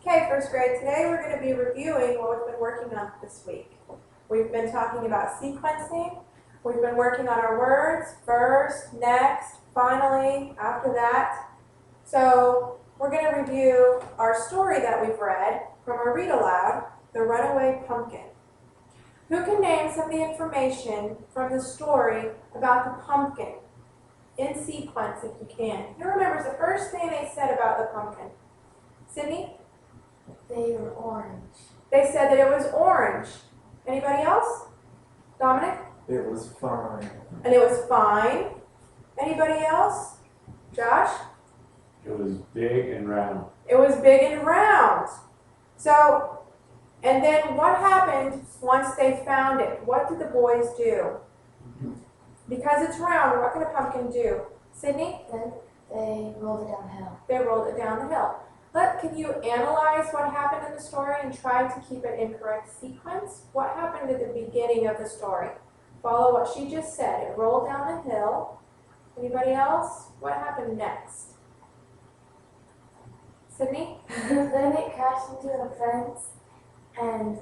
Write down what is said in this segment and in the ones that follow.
Okay, first grade, today we're going to be reviewing what we've been working on this week. We've been talking about sequencing. We've been working on our words, first, next, finally, after that. So we're going to review our story that we've read from our read aloud, The Runaway Pumpkin. Who can name some of the information from the story about the pumpkin in sequence if you can? Who remembers the first thing they said about the pumpkin? Sydney? They were orange. They said that it was orange. Anybody else? Dominic? It was fine. And it was fine. Anybody else? Josh? It was big and round. It was big and round. So, and then what happened once they found it? What did the boys do? Because it's round, what can a pumpkin do? Sydney? Then they rolled it downhill. They rolled it down the hill. Can you analyze what happened in the story and try to keep it in correct sequence? What happened at the beginning of the story? Follow what she just said. It rolled down the hill. Anybody else? What happened next? Sydney? Then it crashed into a fence, and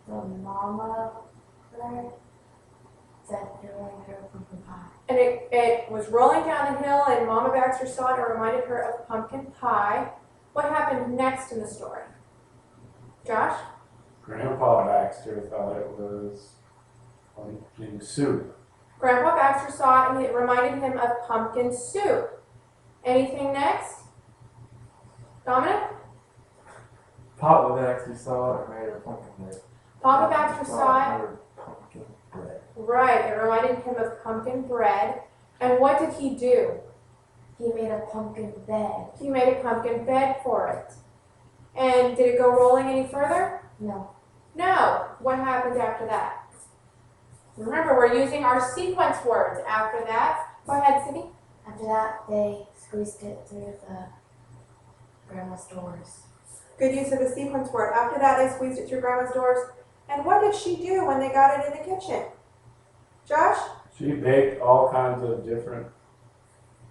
the mama bird said they wanted her pumpkin pie. And it was rolling down the hill, and Mama Baxter saw it and it reminded her of pumpkin pie. What happened next in the story? Josh? Grandpa Baxter thought it was pumpkin soup. Grandpa Baxter saw it and it reminded him of pumpkin soup. Anything next? Dominic? Papa actually saw it and made a pumpkin bread. Papa Baxter saw it. Made pumpkin bread. Right, it reminded him of pumpkin bread. And what did he do? He made a pumpkin bed. He made a pumpkin bed for it. And did it go rolling any further? No. No. What happened after that? Remember, we're using our sequence words after that. Go ahead, Sydney. After that, they squeezed it through the grandma's doors. Good use of the sequence word. After that, they squeezed it through Grandma's doors. And what did she do when they got it in the kitchen? Josh? She baked all kinds of different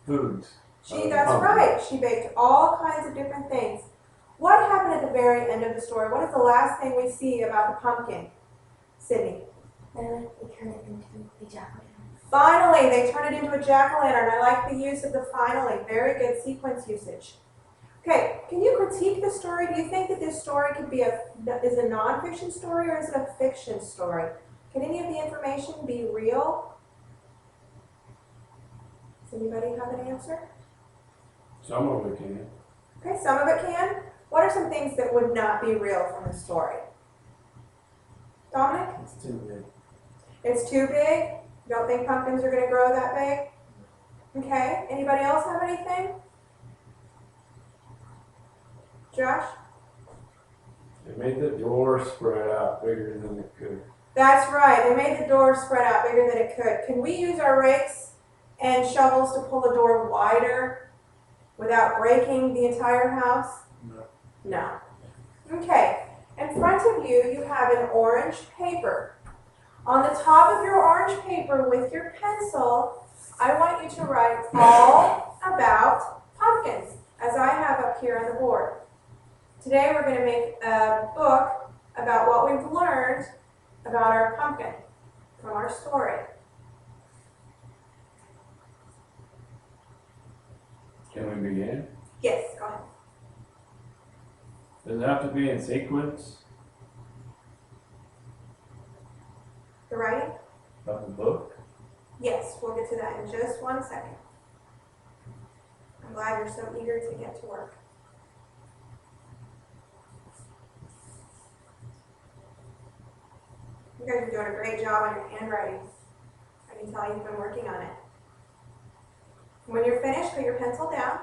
foods. That's Pumpkin. right. She baked all kinds of different things. What happened at the very end of the story? What is the last thing we see about the pumpkin? Sydney. Then they turned it into a jack-o'-lantern. Finally, they turn it into a jack-o'-lantern. I like the use of the finally. Very good sequence usage. Okay, can you critique the story? Do you think that this story could be is a nonfiction story or is it a fiction story? Can any of the information be real? Does anybody have an answer? Some of it can. Okay, some of it can. What are some things that would not be real from the story? Dominic? It's too big. It's too big? You don't think pumpkins are going to grow that big? Okay, anybody else have anything? Josh? They made the door spread out bigger than it could. That's right. They made the door spread out bigger than it could. Can we use our rakes and shovels to pull the door wider without breaking the entire house? No. No. Okay. In front of you, you have an orange paper. On the top of your orange paper with your pencil, I want you to write all about pumpkins, as I have up here on the board. Today we're going to make a book about what we've learned about our pumpkin from our story. Can we begin? Yes, go ahead. Does it have to be in sequence The writing? of the book? Yes, we'll get to that in just 1 second. I'm glad you're so eager to get to work. You guys are doing a great job on your handwriting. I can tell you've been working on it. When you're finished, put your pencil down.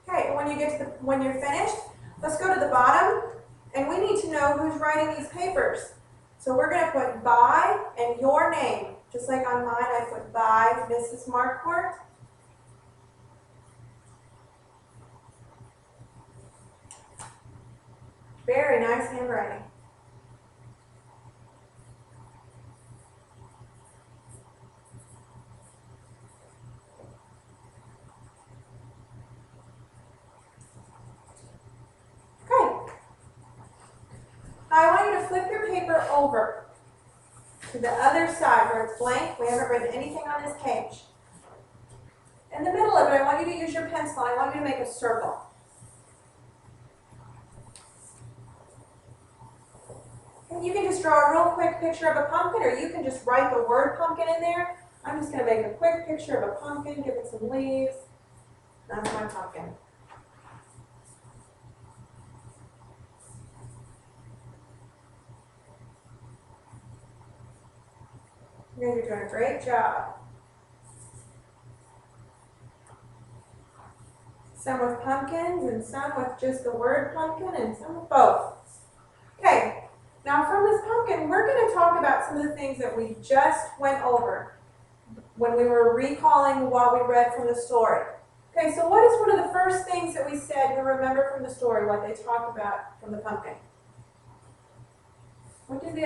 Okay, and when you're finished, let's go to the bottom, and we need to know who's writing these papers. So we're going to put by and your name. Just like on mine, I put by Mrs. Marquardt. Very Very nice handwriting. Okay. Now I want you to flip your paper over to the other side where it's blank. We haven't written anything on this page. In the middle of it, I want you to use your pencil. I want you to make a circle. And you can just draw a real quick picture of a pumpkin, or you can just write the word pumpkin in there. I'm just going to make a quick picture of a pumpkin, give it some leaves. That's my pumpkin. You guys are doing a great job. Some with pumpkins and some with just the word pumpkin and some with both. Okay, now from this pumpkin, we're going to talk about some of the things that we just went over when we were recalling what we read from the story. Okay, so what is one of the first things that we said we remember from the story, what they talked about from the pumpkin? What did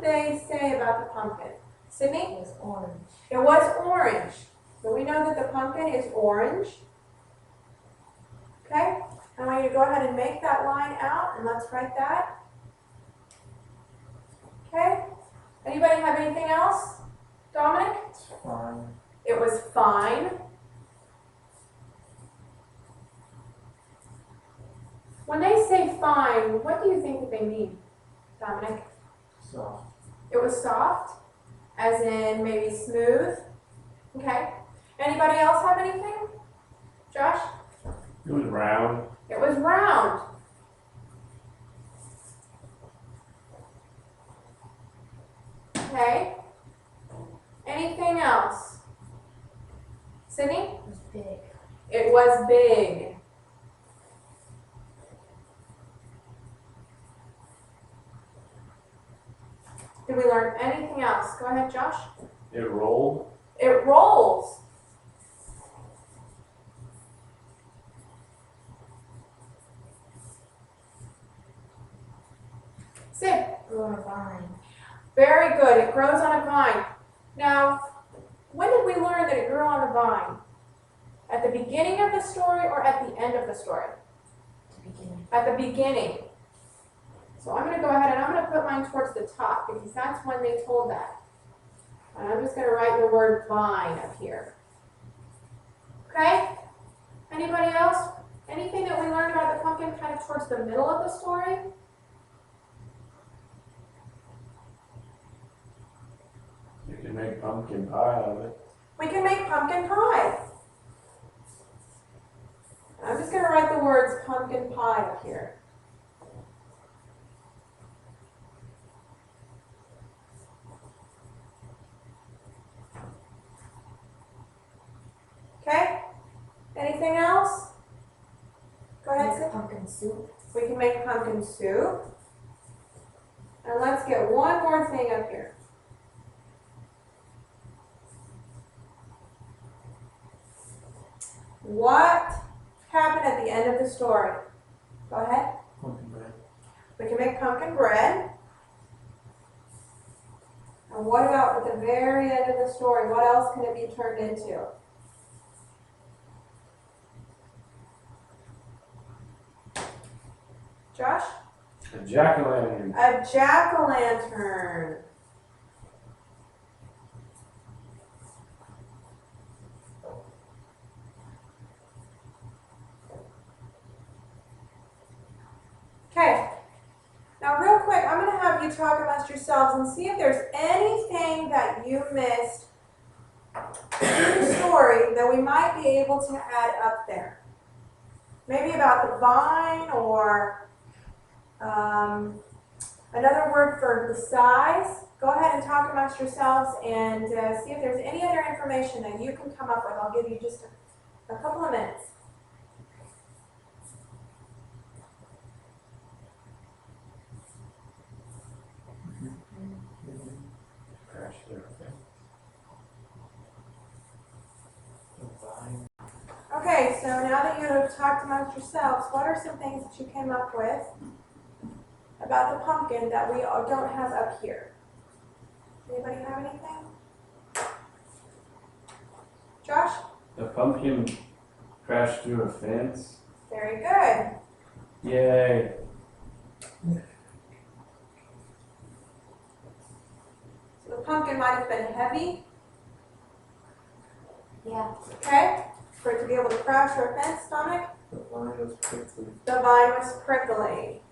they say about the pumpkin? Sydney? It was orange. It was orange. So we know that the pumpkin is orange. Okay? I want you to go ahead and make that line out, and let's write that. Okay? Anybody have anything else? Dominic? It's fine. It was fine. When they say fine, what do you think that they mean, Dominic? So, It was soft, as in maybe smooth. Okay? Anybody else have anything? Josh? It was round. It was round. Okay? Anything else? Sydney? It was big. It was big. Did we learn anything else? Go ahead, Josh. It rolled. It rolls. Sid. Grew on a vine. Very good. It grows on a vine. Now, when did we learn that it grew on a vine? At the beginning of the story or at the end of the story? To begin. At the beginning. So I'm going to go ahead and I'm going to put mine towards the top because that's when they told that. And I'm just going to write the word vine up here. Okay? Anybody else? Anything that we learned about the pumpkin kind of towards the middle of the story? You can make pumpkin pie out of it. We can make pumpkin pie. I'm just going to write the words pumpkin pie up here. Okay? Anything else? Go ahead, Sid. Pumpkin soup. We can make pumpkin soup. And let's get one more thing up here. What happened at the end of the story? Go ahead. pumpkin bread. We can make pumpkin bread. And what about at the very end of the story? What else can it be turned into? Josh? A jack-o'-lantern. A jack-o'-lantern. Okay. Now real quick, I'm going to have you talk amongst yourselves and see if there's anything that you missed in the story that we might be able to add up there. Maybe about the vine or another word for the size. Go ahead and talk amongst yourselves and see if there's any other information that you can come up with. I'll give you just a couple of minutes. Crash everything. The vine. Okay, so now that you have talked amongst yourselves, what are some things that you came up with about the pumpkin that we all don't have up here? Anybody have anything? Josh? The pumpkin crashed through a fence. Very good. Yay. So the pumpkin might have been heavy, Yeah. okay, for it to be able to crash through a fence, Dominic. The vine was prickly. The vine was prickly.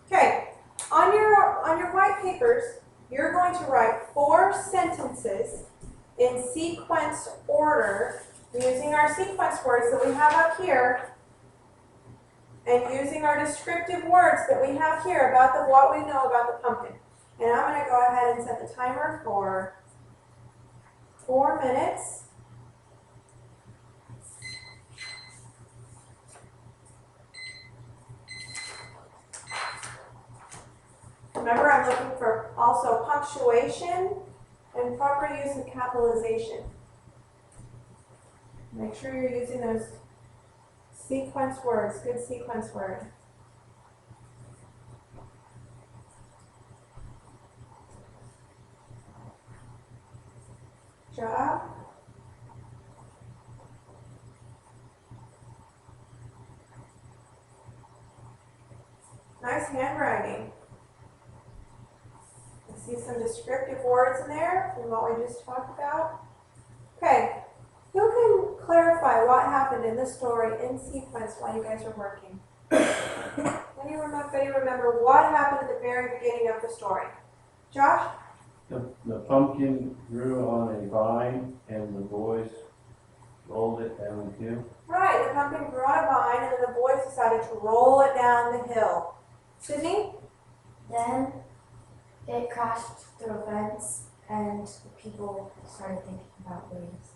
Okay, on your white papers, you're going to write 4 sentences in sequence order using our sequence words that we have up here and using our descriptive words that we have here about what we know about the pumpkin. And I'm going to go ahead and set the timer for 4 minutes. Remember, I'm looking for also punctuation and proper use of capitalization. Make sure you're using those sequence words, good sequence word. Job. Nice handwriting. I see some descriptive words in there from what we just talked about. Okay, who can clarify what happened in this story in sequence while you guys are working? Anybody remember what happened at the very beginning of the story? Josh? The pumpkin grew on a vine and the boys rolled it down the hill. Right, the pumpkin grew on a vine and then the boys decided to roll it down the hill. Sydney? Then it crashed through a fence, and people started thinking about ways.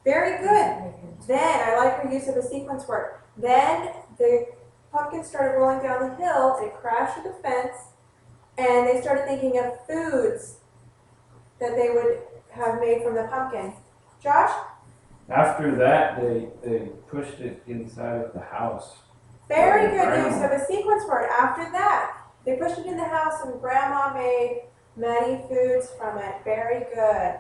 Very good. Then, I like your use of the sequence word. Then the pumpkin started rolling down the hill, it crashed through the fence, and they started thinking of foods that they would have made from the pumpkin. Josh? After that, they pushed it inside of the house. Very good Grandma. use of a sequence word. After that, they pushed it in the house and Grandma made many foods from it. Very good.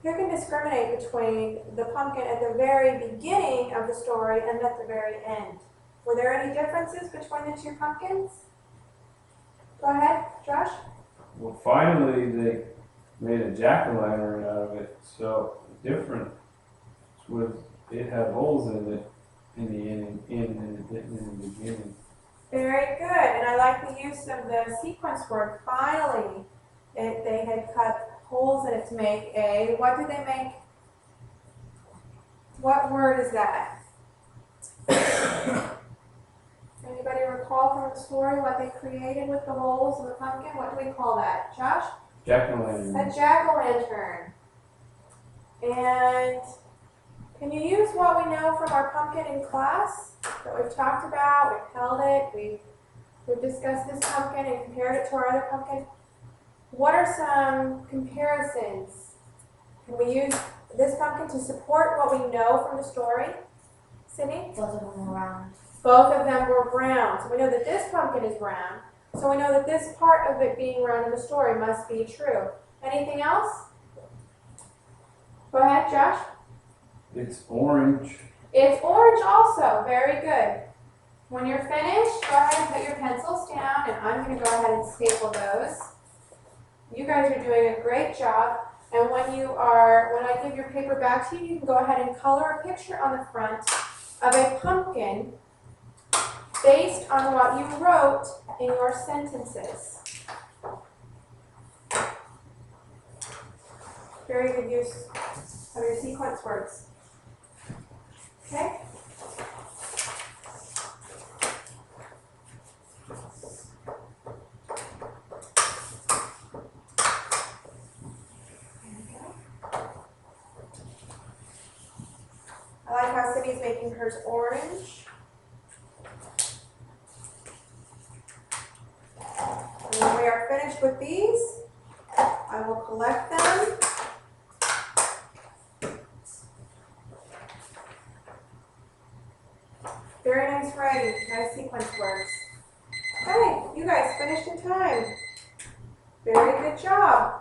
Who can discriminate between the pumpkin at the very beginning of the story and at the very end? Were there any differences between the two pumpkins? Go ahead, Josh. Well, finally, they made a jack-o'-lantern out of it. So the difference was it had holes in it in the end and it didn't in the beginning. Very good. And I like the use of the sequence word, finally. They had cut holes in it to make a, what did they make? What word is that? Anybody recall from the story what they created with the holes in the pumpkin? What do we call that? Josh? Jack-o'-lantern. A jack-o'-lantern. And can you use what we know from our pumpkin in class that we've talked about? We've held it. We've discussed this pumpkin and compared it to our other pumpkin. What are some comparisons? Can we use this pumpkin to support what we know from the story? Sydney? Both of them were round. Both of them were brown. So we know that this pumpkin is brown. So we know that this part of it being round in the story must be true. Anything else? Go ahead, Josh. It's orange. It's orange also. Very good. When you're finished, go ahead and put your pencils down, and I'm going to go ahead and staple those. You guys are doing a great job. And when I give your paper back to you, you can go ahead and color a picture on the front of a pumpkin based on what you wrote in your sentences. Very good use of your sequence words. Okay? I like how Sydney's making hers orange. And when we are finished with these, I will collect them. Very nice writing, nice sequence words. Okay, you guys finished in time. Very good job.